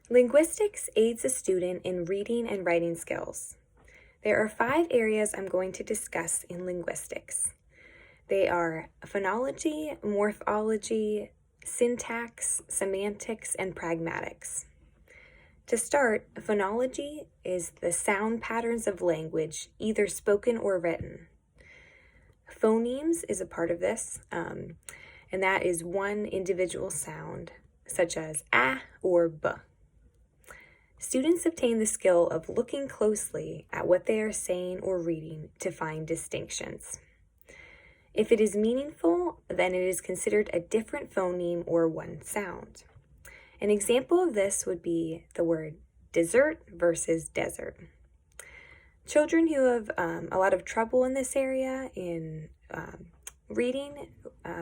Linguistics aids a student in reading and writing skills. There are 5 areas I'm going to discuss in linguistics. They are phonology, morphology, syntax, semantics, and pragmatics. To start, phonology is the sound patterns of language, either spoken or written. Phonemes is a part of this, and that is one individual sound, such as a or b. Students obtain the skill of looking closely at what they are saying or reading to find distinctions. If it is meaningful, then it is considered a different phoneme or one sound. An example of this would be the word dessert versus desert. Children who have a lot of trouble in this area in reading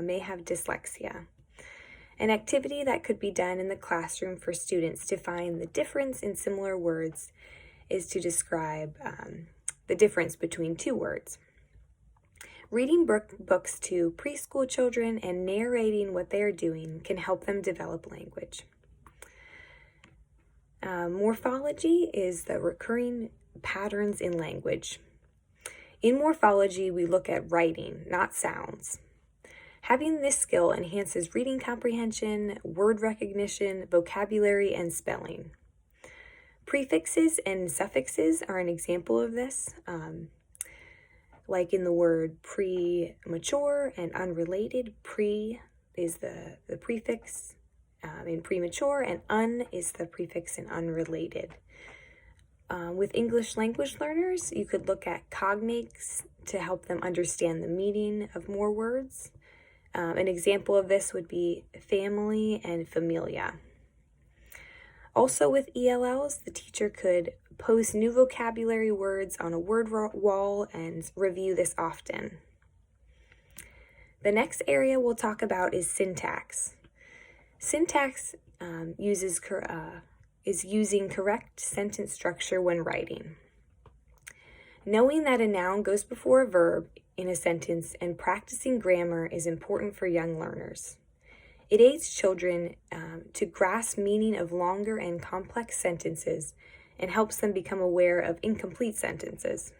may have dyslexia. An activity that could be done in the classroom for students to find the difference in similar words is to describe the difference between 2 words. Reading books to preschool children and narrating what they are doing can help them develop language. Morphology is the recurring patterns in language. In morphology, we look at writing, not sounds. Having this skill enhances reading comprehension, word recognition, vocabulary, and spelling. Prefixes and suffixes are an example of this, like in the word premature and unrelated. Pre is the prefix in premature, and un is the prefix in unrelated. With English language learners, you could look at cognates to help them understand the meaning of more words. An example of this would be family and familia. Also with ELLs, the teacher could post new vocabulary words on a word wall and review this often. The next area we'll talk about is syntax. Syntax is using correct sentence structure when writing. Knowing that a noun goes before a verb in a sentence and practicing grammar is important for young learners. It aids children to grasp meaning of longer and complex sentences and helps them become aware of incomplete sentences.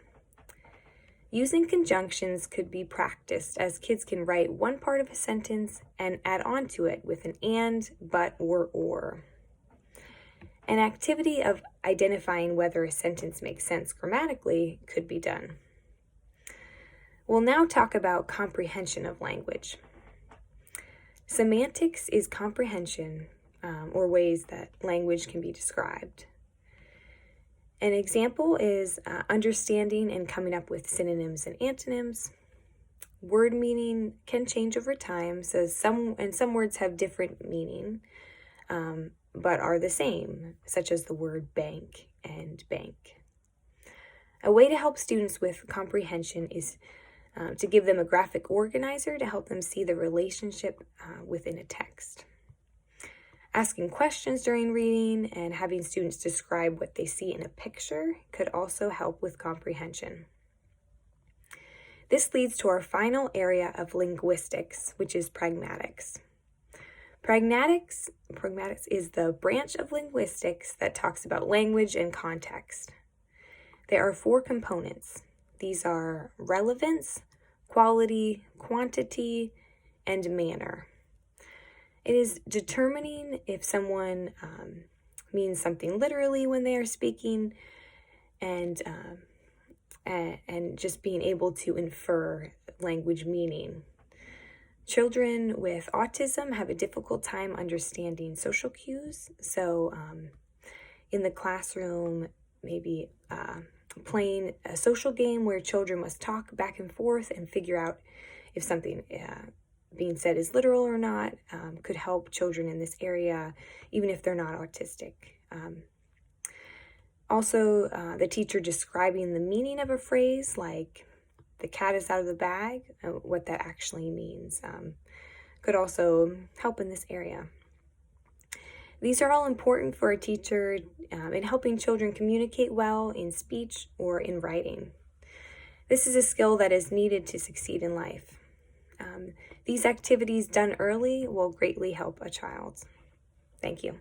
Using conjunctions could be practiced, as kids can write one part of a sentence and add on to it with an and, but, or. An activity of identifying whether a sentence makes sense grammatically could be done. We'll now talk about comprehension of language. Semantics is comprehension, or ways that language can be described. An example is understanding and coming up with synonyms and antonyms. Word meaning can change over time, so some words have different meaning, but are the same, such as the word bank and bank. A way to help students with comprehension is to give them a graphic organizer to help them see the relationship within a text. Asking questions during reading and having students describe what they see in a picture could also help with comprehension. This leads to our final area of linguistics, which is pragmatics. Pragmatics is the branch of linguistics that talks about language and context. There are 4 components. These are relevance, quality, quantity, and manner. It is determining if someone means something literally when they are speaking, and just being able to infer language meaning. Children with autism have a difficult time understanding social cues, so in the classroom, maybe playing a social game where children must talk back and forth and figure out if something being said is literal or not, could help children in this area, even if they're not autistic. Also, the teacher describing the meaning of a phrase, like the cat is out of the bag, what that actually means, could also help in this area. These are all important for a teacher in helping children communicate well in speech or in writing. This is a skill that is needed to succeed in life. These activities done early will greatly help a child. Thank you.